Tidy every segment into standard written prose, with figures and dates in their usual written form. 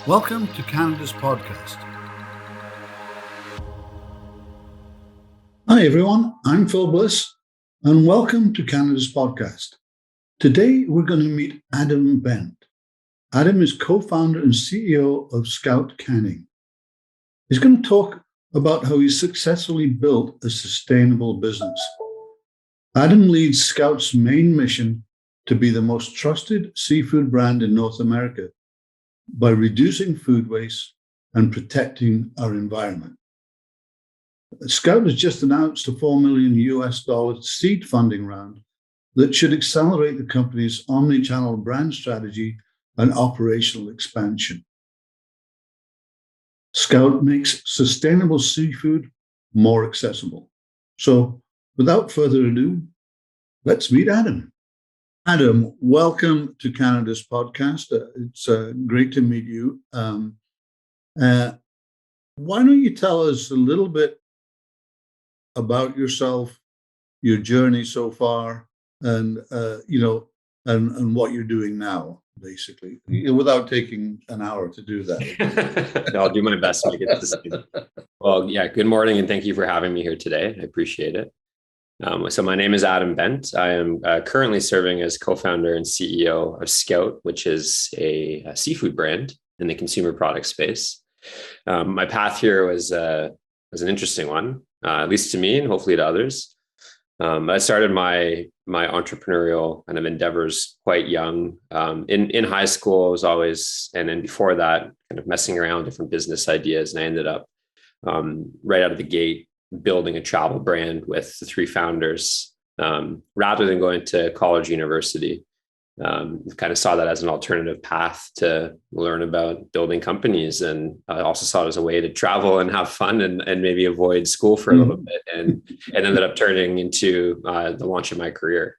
Welcome to Canada's podcast. Hi everyone, I'm Phil Bliss and welcome to Canada's podcast. Today we're going to meet Adam Bent. Adam is co-founder and CEO of Scout Canning. He's going to talk about how he successfully built a sustainable business. Adam leads Scout's main mission to be the most trusted seafood brand in North America by reducing food waste and protecting our environment. Scout has just announced a $4 million seed funding round that should accelerate the company's omni-channel brand strategy and operational expansion. Scout makes sustainable seafood more accessible. So without further ado, let's meet Adam. Adam, welcome to Canada's podcast. It's great to meet you. Why don't you tell us a little bit about yourself, your journey so far, and and what you're doing now, basically, without taking an hour to do that. No, I'll do my best to get this. Well, yeah. Good morning, and thank you for having me here today. I appreciate it. So my name is Adam Bent. I am currently serving as co-founder and CEO of Scout, which is a seafood brand in the consumer product space. My path here was an interesting one, at least to me and hopefully to others. I started my entrepreneurial kind of endeavors quite young. In high school, I was always, and then before that, kind of messing around with different business ideas, and I ended up right out of the gate building a travel brand with the three founders, rather than going to college, university. Kind of saw that as an alternative path to learn about building companies. And I also saw it as a way to travel and have fun and maybe avoid school for a little bit, and ended up turning into the launch of my career.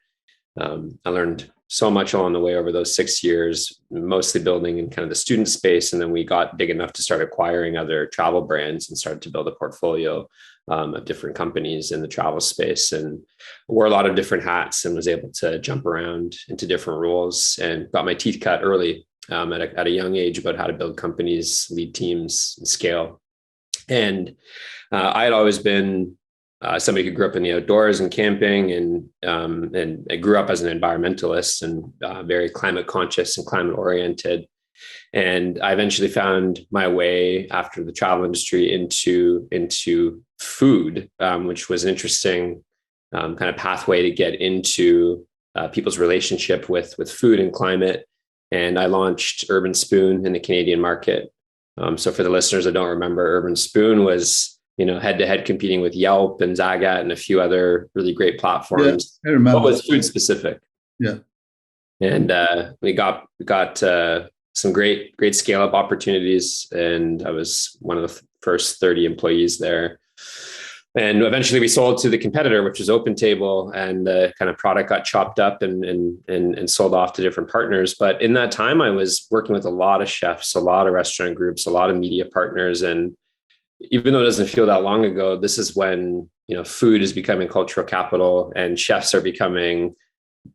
I learned so much along the way over those 6 years, mostly building in kind of the student space. And then we got big enough to start acquiring other travel brands and started to build a portfolio of different companies in the travel space, and wore a lot of different hats and was able to jump around into different roles and got my teeth cut early at a young age about how to build companies, lead teams, and scale. And I had always been somebody who grew up in the outdoors and camping, and I grew up as an environmentalist and very climate conscious and climate oriented. And I eventually found my way after the travel industry into food, which was an interesting kind of pathway to get into people's relationship with food and climate. And I launched Urbanspoon in the Canadian market. So for the listeners that don't remember, Urbanspoon was head-to-head competing with Yelp and Zagat and a few other really great platforms. Yeah, I remember. What was food specific? Yeah, and we got some great scale up opportunities, and I was one of the first 30 employees there. And eventually we sold to the competitor, which was OpenTable, and the kind of product got chopped up and sold off to different partners. But in that time, I was working with a lot of chefs, a lot of restaurant groups, a lot of media partners. And even though it doesn't feel that long ago, this is when, food is becoming cultural capital and chefs are becoming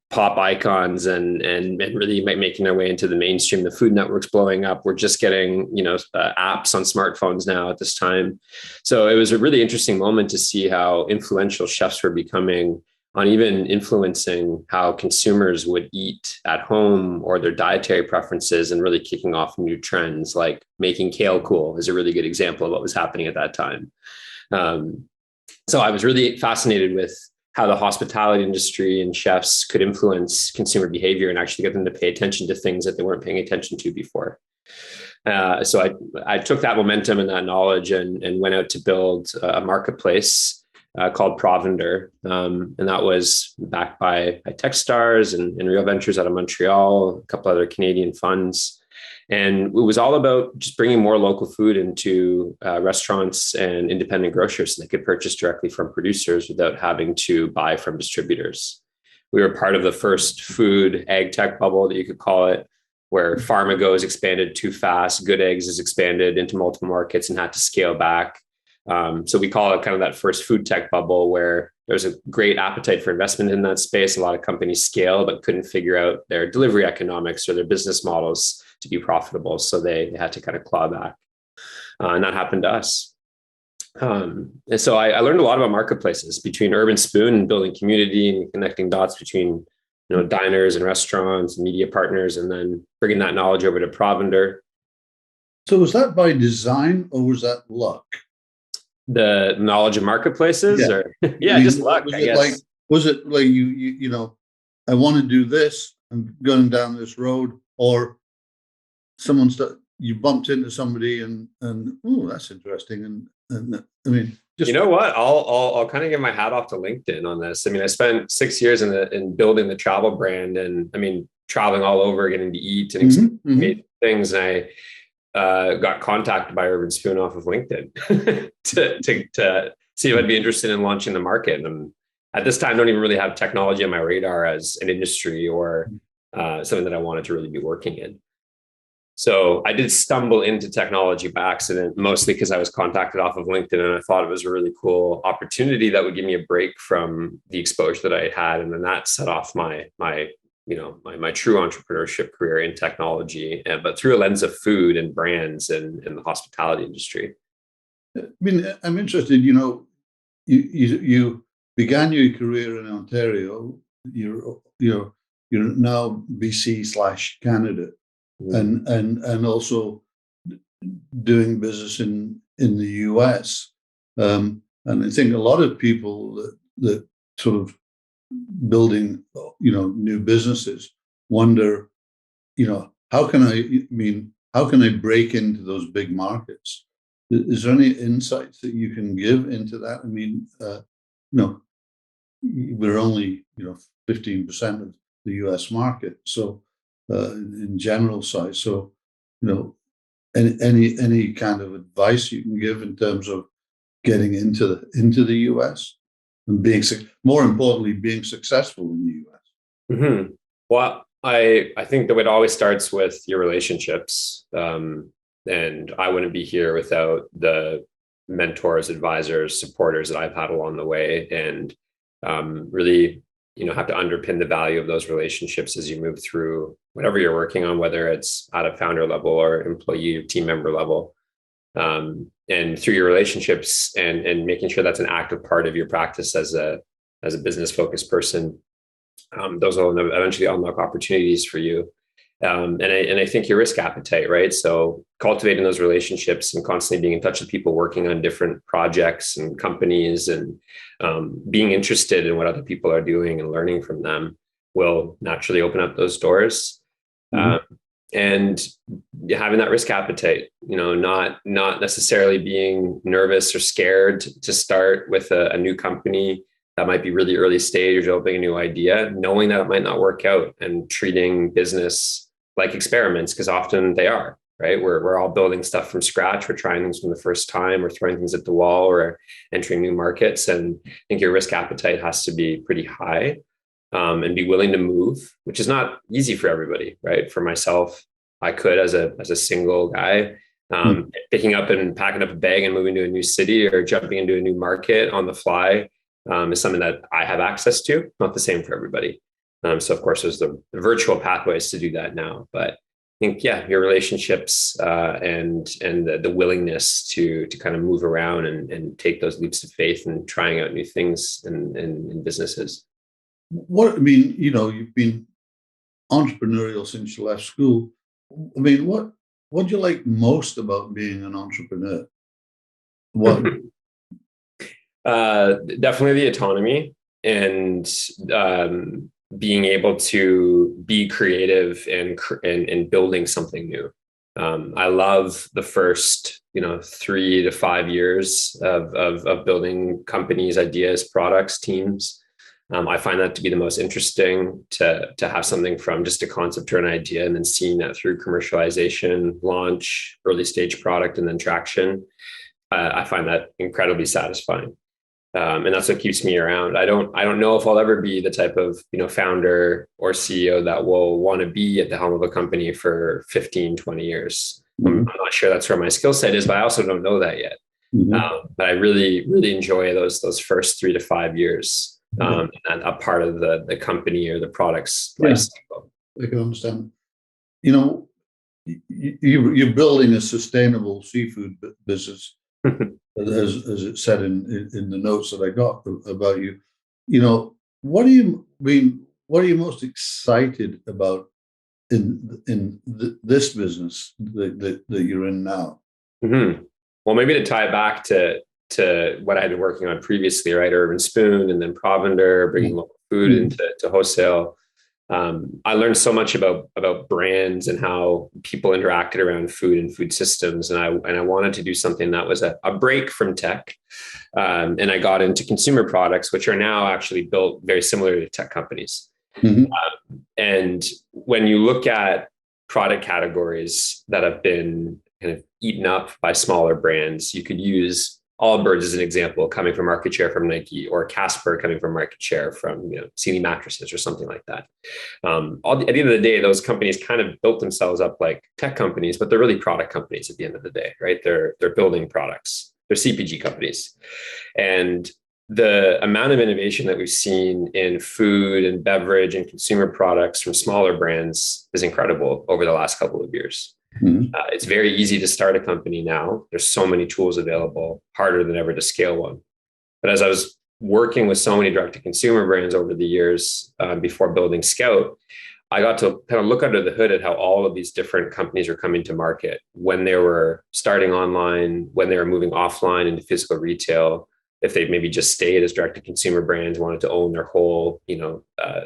pop icons and really making their way into the mainstream. The Food Network's blowing up. We're just getting, apps on smartphones now at this time. So it was a really interesting moment to see how influential chefs were becoming on even influencing how consumers would eat at home or their dietary preferences, and really kicking off new trends like making kale cool is a really good example of what was happening at that time. So I was really fascinated with how the hospitality industry and chefs could influence consumer behavior and actually get them to pay attention to things that they weren't paying attention to before. So I took that momentum and that knowledge and went out to build a marketplace called Provender. And that was backed by TechStars and Real Ventures out of Montreal, a couple other Canadian funds. And it was all about just bringing more local food into restaurants and independent grocers so they could purchase directly from producers without having to buy from distributors. We were part of the first food ag tech bubble that you could call it, where Pharmago has expanded too fast. Good Eggs has expanded into multiple markets and had to scale back. So we call it kind of that first food tech bubble where there's a great appetite for investment in that space. A lot of companies scale, but couldn't figure out their delivery economics or their business models to be profitable. So they had to kind of claw back. And that happened to us. And so I learned a lot about marketplaces between Urbanspoon and building community and connecting dots between diners and restaurants and media partners, and then bringing that knowledge over to Provender. So was that by design or was that luck? The knowledge of marketplaces, or just luck, I guess. Was it like you know, I want to do this, I'm going down this road, or you bumped into somebody and oh, that's interesting, and I mean, just, you know what? I'll kind of give my hat off to LinkedIn on this. I mean, I spent 6 years in building the travel brand, and I mean, traveling all over, getting to eat and experience things. And I got contacted by Urbanspoon off of LinkedIn to see if I'd be interested in launching the market. And at this time, I don't even really have technology on my radar as an industry or something that I wanted to really be working in. So I did stumble into technology by accident, mostly because I was contacted off of LinkedIn, and I thought it was a really cool opportunity that would give me a break from the exposure that I had. And then that set off my true entrepreneurship career in technology, but through a lens of food and brands and in the hospitality industry. I mean, I'm interested, you began your career in Ontario, you're now BC/Canada, and also doing business in the US. And I think a lot of people that sort of building, new businesses wonder, how can I break into those big markets? Is there any insights that you can give into that? I mean, we're only, 15% of the US market. So, in general size. So, any kind of advice you can give in terms of getting into the US and more importantly, being successful in the US? Mm-hmm. Well, I think that it always starts with your relationships. And I wouldn't be here without the mentors, advisors, supporters that I've had along the way, and really, have to underpin the value of those relationships as you move through whatever you're working on, whether it's at a founder level or employee or team member level. And through your relationships and making sure that's an active part of your practice as a business focused person, those will eventually unlock opportunities for you. And I think your risk appetite, right? So cultivating those relationships and constantly being in touch with people working on different projects and companies, and being interested in what other people are doing and learning from them will naturally open up those doors. And having that risk appetite, not necessarily being nervous or scared to start with a new company that might be really early stage or developing a new idea, knowing that it might not work out, and treating business like experiments, because often they are, right? We're all building stuff from scratch. We're trying things from the first time. We're throwing things at the wall. Or entering new markets. And I think your risk appetite has to be pretty high, and be willing to move, which is not easy for everybody, right? For myself, I could, as a single guy, picking up and packing up a bag and moving to a new city or jumping into a new market on the fly is something that I have access to. Not the same for everybody. So of course, there's the virtual pathways to do that now. But I think, your relationships and the willingness to kind of move around and take those leaps of faith and trying out new things in businesses. You've been entrepreneurial since you left school. I mean, what do you like most about being an entrepreneur? What? Definitely the autonomy and being able to be creative and building something new. I love the first 3 to 5 years of building companies, ideas, products, teams. I find that to be the most interesting, to have something from just a concept or an idea and then seeing that through commercialization, launch, early stage product, and then traction. I find that incredibly satisfying. And that's what keeps me around. I don't know if I'll ever be the type of, founder or CEO that will want to be at the helm of a company for 15, 20 years. I'm not sure that's where my skill set is, but I also don't know that yet. But I really, really enjoy those first 3 to 5 years, and a part of the company or the product's life cycle. I can understand. You know, you're building a sustainable seafood business, as it said in the notes that I got about you. You know, what do you mean? What are you most excited about in this business that you're in now? Mm-hmm. Well, maybe to tie back to what I had been working on previously, right? Urbanspoon and then Provender, bringing local food into wholesale. I learned so much about brands and how people interacted around food and food systems, and I wanted to do something that was a break from tech, and I got into consumer products, which are now actually built very similar to tech companies. And when you look at product categories that have been kind of eaten up by smaller brands, you could use Allbirds as an example, coming from market share from Nike, or Casper coming from market share from Sealy mattresses or something like that. At the end of the day, those companies kind of built themselves up like tech companies, but they're really product companies at the end of the day, right? They're building products. They're CPG companies. And the amount of innovation that we've seen in food and beverage and consumer products from smaller brands is incredible over the last couple of years. It's very easy to start a company now. There's so many tools available, harder than ever to scale one. But as I was working with so many direct-to-consumer brands over the years before building Scout, I got to kind of look under the hood at how all of these different companies are coming to market, when they were starting online, when they were moving offline into physical retail, if they maybe just stayed as direct-to-consumer brands, wanted to own their whole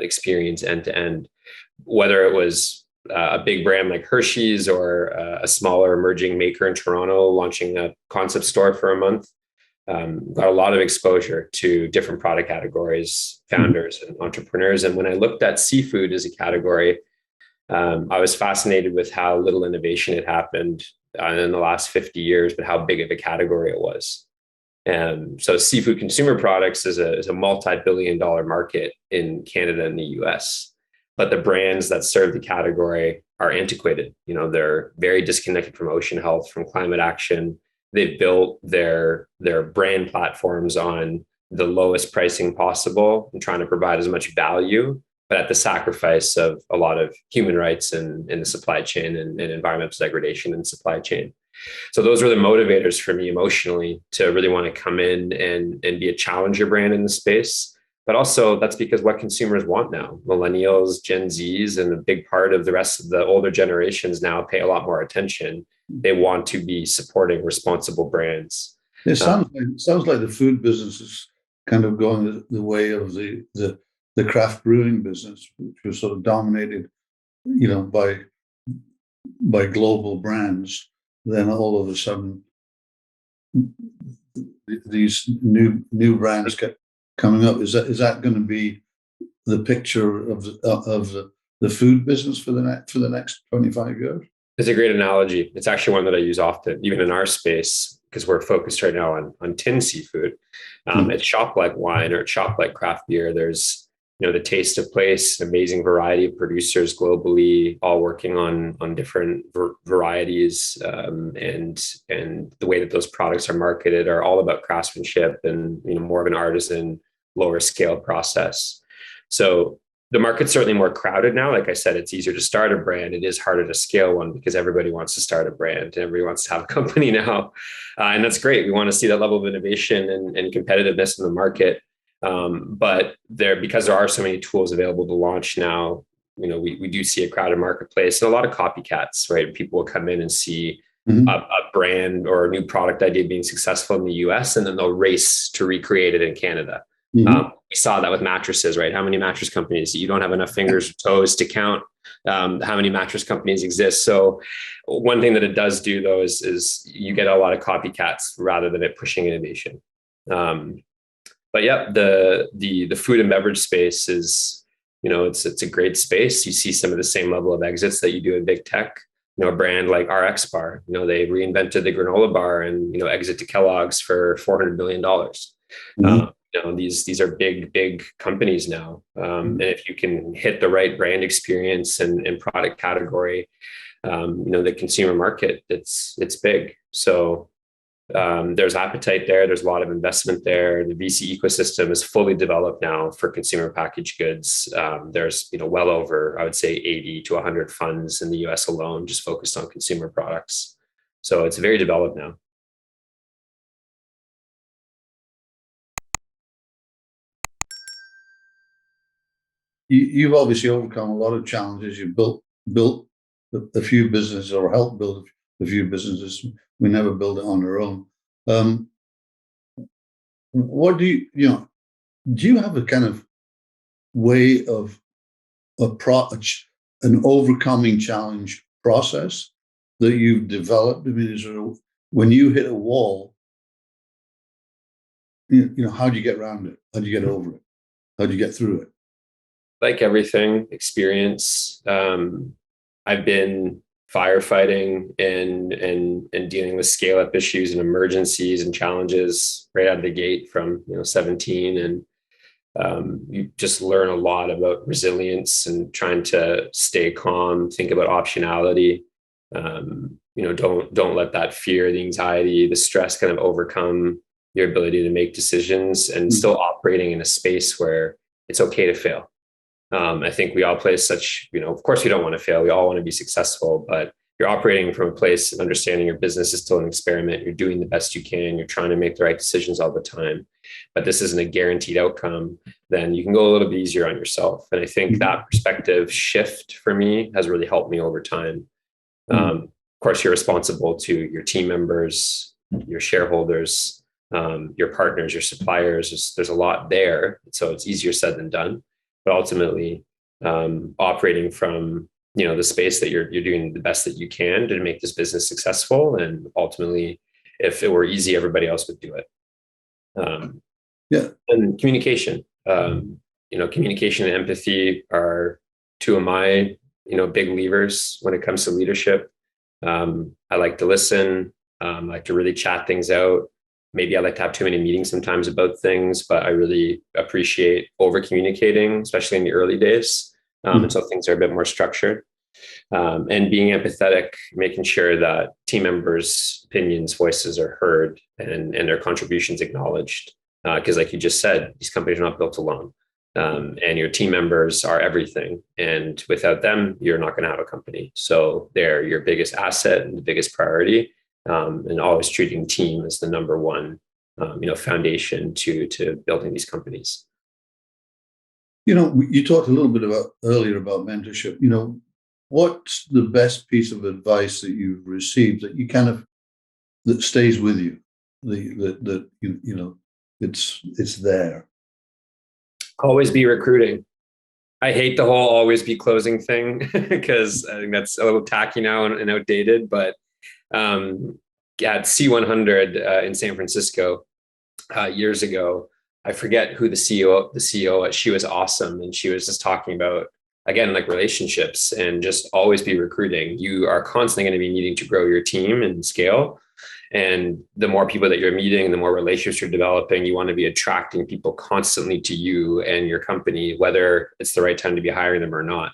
experience end-to-end, whether it was a big brand like Hershey's or a smaller emerging maker in Toronto launching a concept store for a month. Got a lot of exposure to different product categories, founders and entrepreneurs. And when I looked at seafood as a category, I was fascinated with how little innovation had happened in the last 50 years, but how big of a category it was. And so seafood consumer products is a multi-billion-dollar market in Canada and the US. But the brands that serve the category are antiquated. They're very disconnected from ocean health, from climate action. They've built their brand platforms on the lowest pricing possible and trying to provide as much value, but at the sacrifice of a lot of human rights in the supply chain and environmental degradation in the supply chain. So those were the motivators for me emotionally to really want to come in and be a challenger brand in the space. But also that's because what consumers want now, millennials, Gen Zs, and a big part of the rest of the older generations now pay a lot more attention. They want to be supporting responsible brands. It sounds like the food business is kind of going the way of the craft brewing business, which was sort of dominated, by global brands. Then all of a sudden, these new brands get coming up. Is that going to be the picture of the food business for the next 25 years? It's a great analogy. It's actually one that I use often, even in our space, because we're focused right now on tin seafood. At Shop Like Wine or at Shop Like Craft Beer, there's the Taste of Place, amazing variety of producers globally, all working on different varieties, and the way that those products are marketed are all about craftsmanship and more of an artisan, lower scale process. So the market's certainly more crowded now. Like I said, it's easier to start a brand. It is harder to scale one because everybody wants to start a brand and everybody wants to have a company now. And that's great. We want to see that level of innovation and competitiveness in the market. But because there are so many tools available to launch now, we do see a crowded marketplace and a lot of copycats, right? People will come in and see a brand or a new product idea being successful in the US, and then they'll race to recreate it in Canada. We saw that with mattresses, right? How many mattress companies? You don't have enough fingers or toes to count how many mattress companies exist. So one thing that it does do, though, is you get a lot of copycats rather than it pushing innovation. But yeah, the food and beverage space is, it's a great space. You see some of the same level of exits that you do in big tech. A brand like RX Bar, they reinvented the granola bar and exit to Kellogg's for $400 million. These are big companies now. And if you can hit the right brand experience and product category, the consumer market, it's big. So There's appetite there. There's a lot of investment there. The VC ecosystem is fully developed now for consumer packaged goods. There's well over, I would say, 80 to 100 funds in the US alone just focused on consumer products. So it's very developed now. You've obviously overcome a lot of challenges. You've built a few businesses, or helped build a few businesses. We never build it on our own. What do do you have a kind of way of an overcoming challenge process that you've developed? I mean, when you hit a wall, how do you get around it? How do you get over it? How do you get through it? Like everything, experience. I've been firefighting and dealing with scale up issues and emergencies and challenges right out of the gate from 17, and you just learn a lot about resilience and trying to stay calm, think about optionality. Don't let that fear, the anxiety, the stress kind of overcome your ability to make decisions, and still operating in a space where it's okay to fail. I think we all play such, of course we don't want to fail. We all want to be successful, but you're operating from a place of understanding your business is still an experiment. You're doing the best you can. You're trying to make the right decisions all the time, but this isn't a guaranteed outcome. Then you can go a little bit easier on yourself. And I think that perspective shift for me has really helped me over time. Of course, you're responsible to your team members, your shareholders, your partners, your suppliers. There's a lot there. So it's easier said than done. But ultimately, operating from the space that you're doing the best that you can to make this business successful, and ultimately, if it were easy, everybody else would do it. And communication, communication and empathy are two of my big levers when it comes to leadership. I like to listen. I like to really chat things out. Maybe I like to have too many meetings sometimes about things, but I really appreciate over communicating, especially in the early days. Until things are a bit more structured, and being empathetic, making sure that team members' opinions, voices are heard, and their contributions acknowledged. Because like you just said, these companies are not built alone, and your team members are everything. And without them, you're not going to have a company. So they're your biggest asset and the biggest priority. And always treating team as the number one, foundation to building these companies. You talked a little bit earlier about mentorship. What's the best piece of advice that you've received that stays with you? It's there. Always be recruiting. I hate the whole always be closing thing because I think that's a little tacky now and outdated, but at C100 in San Francisco years ago, I forget who the CEO, she was awesome. And she was just talking about, again, like relationships, and just always be recruiting. You are constantly going to be needing to grow your team and scale. And the more people that you're meeting, the more relationships you're developing, you want to be attracting people constantly to you and your company, whether it's the right time to be hiring them or not.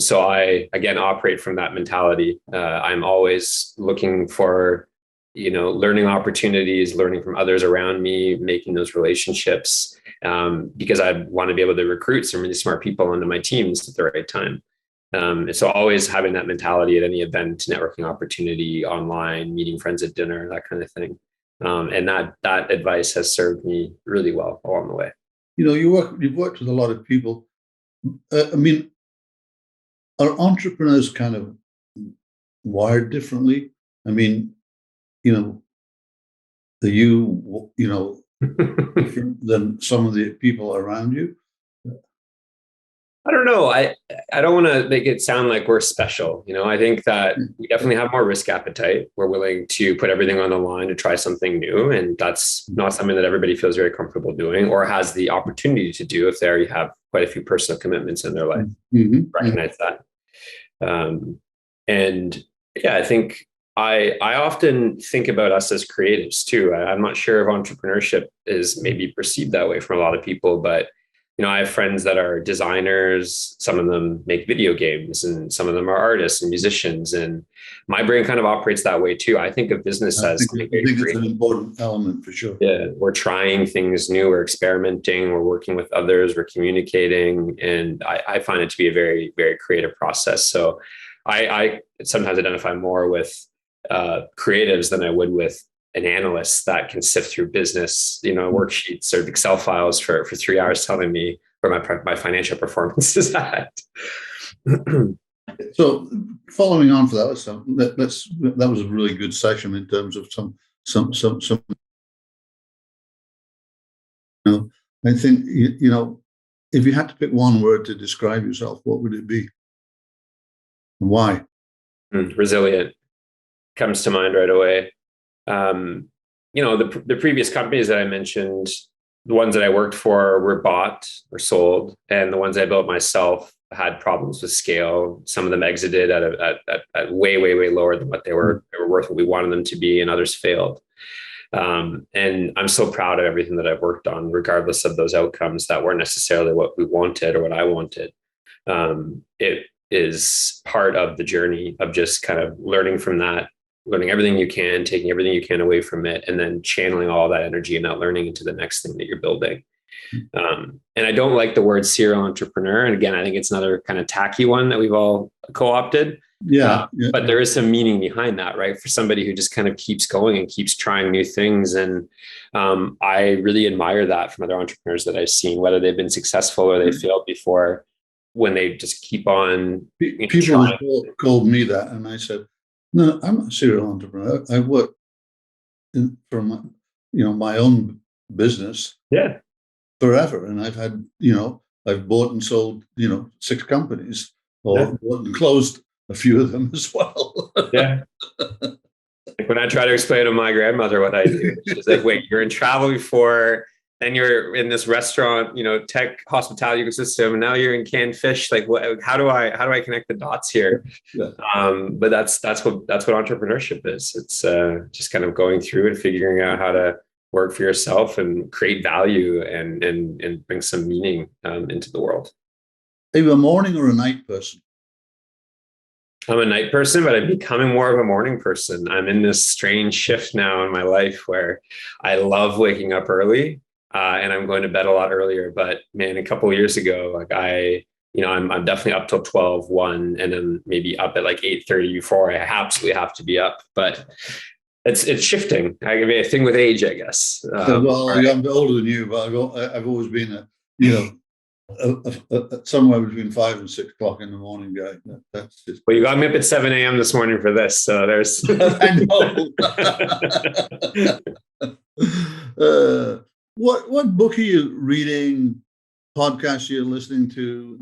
So I, again, operate from that mentality. I'm always looking for, learning opportunities, learning from others around me, making those relationships, because I want to be able to recruit some really smart people into my teams at the right time. So always having that mentality at any event, networking opportunity, online, meeting friends at dinner, that kind of thing. And that advice has served me really well along the way. You've worked with a lot of people. Are entrepreneurs kind of wired differently? Are you, different than some of the people around you? I don't know. I don't want to make it sound like we're special. I think that we definitely have more risk appetite. We're willing to put everything on the line to try something new. And that's not something that everybody feels very comfortable doing or has the opportunity to do if they already have quite a few personal commitments in their life. Recognize that. And yeah, I think I often think about us as creatives too. I'm not sure if entrepreneurship is maybe perceived that way from a lot of people, but I have friends that are designers. Some of them make video games, and some of them are artists and musicians. And my brain kind of operates that way too. I think of business as something I very think it's creative. an important element for sure. Yeah, we're trying things new, we're experimenting, we're working with others, we're communicating, and I find it to be a very, very creative process. So I sometimes identify more with creatives than I would with an analyst that can sift through business, worksheets or Excel files for 3 hours telling me where my financial performance is at. So following on for that, that was a really good session in terms of some. I think if you had to pick one word to describe yourself, what would it be? And why? Resilient comes to mind right away. The previous companies that I mentioned, the ones that I worked for were bought or sold, and the ones I built myself had problems with scale. Some of them exited at way, way, way lower than what they were worth, what we wanted them to be, and others failed. And I'm so proud of everything that I've worked on, regardless of those outcomes that weren't necessarily what we wanted or what I wanted. It is part of the journey of just kind of learning from that, learning everything you can, taking everything you can away from it, and then channeling all that energy and that learning into the next thing that you're building. And I don't like the word serial entrepreneur. And again, I think it's another kind of tacky one that we've all co-opted. But there is some meaning behind that, right? For somebody who just kind of keeps going and keeps trying new things. And I really admire that from other entrepreneurs that I've seen, whether they've been successful or they failed before, when they just keep on. People called me that, and I said, no, I'm not a serial entrepreneur. I work from my own business. Yeah. Forever. And I've had, I've bought and sold, 6 companies, or bought and closed a few of them as well. Yeah. Like when I try to explain to my grandmother what I do, she's like, wait, you're in travel before, then you're in this restaurant, tech hospitality ecosystem, and now you're in canned fish. Like, how do I connect the dots here? Yeah. But that's what entrepreneurship is. It's just kind of going through and figuring out how to work for yourself and create value and bring some meaning into the world. Are you a morning or a night person? I'm a night person, but I'm becoming more of a morning person. I'm in this strange shift now in my life where I love waking up early and I'm going to bed a lot earlier. But man, a couple of years ago, like I'm definitely up till 12, 1, and then maybe up at like 8:30 before I absolutely have to be up. But it's shifting. I mean, a thing with age, I guess. Well, I'm a bit older than you, but I've always been somewhere between 5 and 6 o'clock in the morning guy. That's just... Well, you got me up at 7 a.m. this morning for this, so there's. I know. What book are you reading? Podcast you're listening to?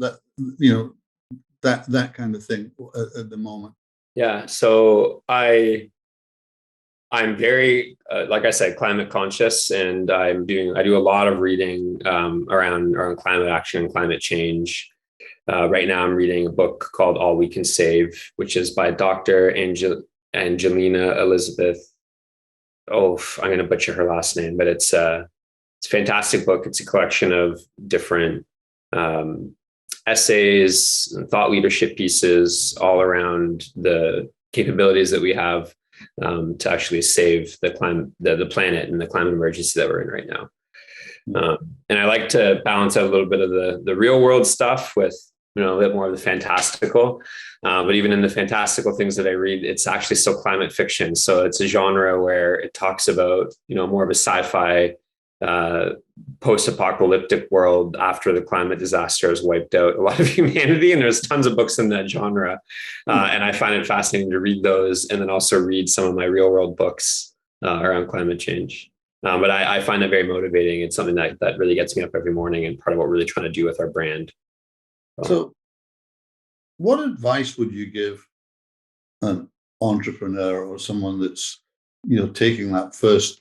That kind of thing at the moment. Yeah, so I'm very, like I said, climate conscious, and I do a lot of reading around climate action and climate change. Right now I'm reading a book called All We Can Save, which is by Dr. Angelina Elizabeth. Oh, I'm going to butcher her last name, but it's a fantastic book. It's a collection of different essays and thought leadership pieces all around the capabilities that we have to actually save the planet and the climate emergency that we're in right now. And I like to balance out a little bit of the real world stuff with a bit more of the fantastical. But even in the fantastical things that I read, it's actually still climate fiction. So it's a genre where it talks about more of a sci-fi post-apocalyptic world after the climate disaster has wiped out a lot of humanity, and there's tons of books in that genre, and I find it fascinating to read those, and then also read some of my real-world books around climate change. But I find it very motivating. It's something that really gets me up every morning, and part of what we're really trying to do with our brand. So what advice would you give an entrepreneur or someone that's taking that first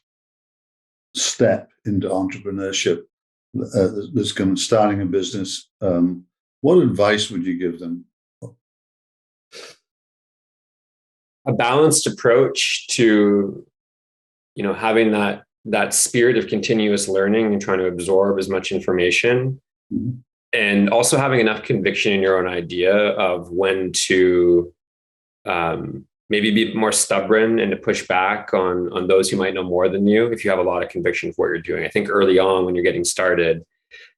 step into entrepreneurship, that's starting a business? What advice would you give them? A balanced approach to having that spirit of continuous learning and trying to absorb as much information, And also having enough conviction in your own idea of when to maybe be more stubborn and to push back on those who might know more than you if you have a lot of conviction for what you're doing. I think early on when you're getting started,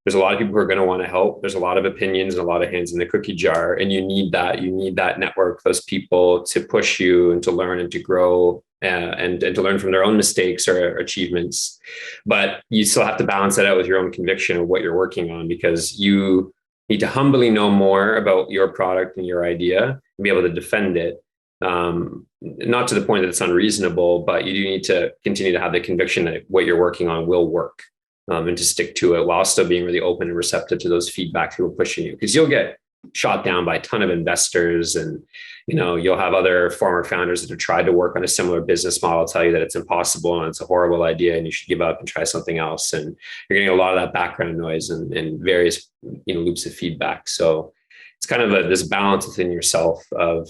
there's a lot of people who are going to want to help. There's a lot of opinions and a lot of hands in the cookie jar. And you need that. You need that network, those people to push you and to learn and to grow and to learn from their own mistakes or achievements. But you still have to balance that out with your own conviction of what you're working on, because you need to humbly know more about your product and your idea and be able to defend it. Not to the point that it's unreasonable, but you do need to continue to have the conviction that what you're working on will work, and to stick to it while still being really open and receptive to those feedback who are pushing you, because you'll get shot down by a ton of investors, and you'll have other former founders that have tried to work on a similar business model tell you that it's impossible and it's a horrible idea and you should give up and try something else. And you're getting a lot of that background noise and various loops of feedback. So it's kind of this balance within yourself of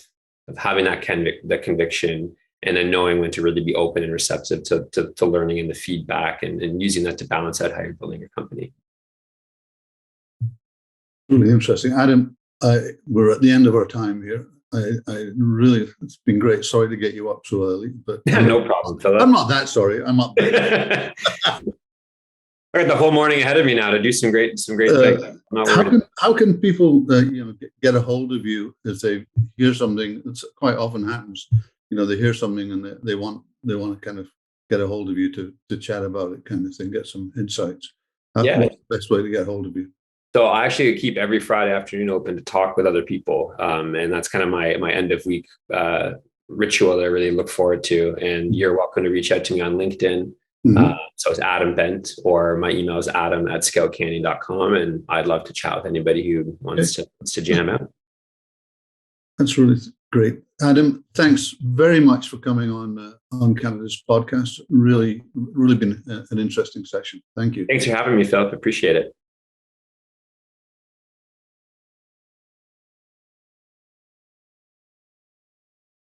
having that conviction, and then knowing when to really be open and receptive to learning and the feedback, and using that to balance out how you're building your company. Really interesting. Adam, we're at the end of our time here. It's been great. Sorry to get you up so early, but no problem, Philip. I'm not that sorry. I'm up there. I got the whole morning ahead of me now to do some great things. How can people get a hold of you if they hear something? That's quite often happens. They hear something and they want to kind of get a hold of you to chat about it, kind of thing, get some insights. What's the best way to get a hold of you? So I actually keep every Friday afternoon open to talk with other people, and that's kind of my end of week ritual that I really look forward to. And you're welcome to reach out to me on LinkedIn. So it's Adam Bent, or my email is adam@scoutcanning.com, and I'd love to chat with anybody who wants to jam out. That's really great. Adam, thanks very much for coming on Canada's podcast. Really been an interesting session. Thank you. Thanks for having me, Philip. Appreciate it.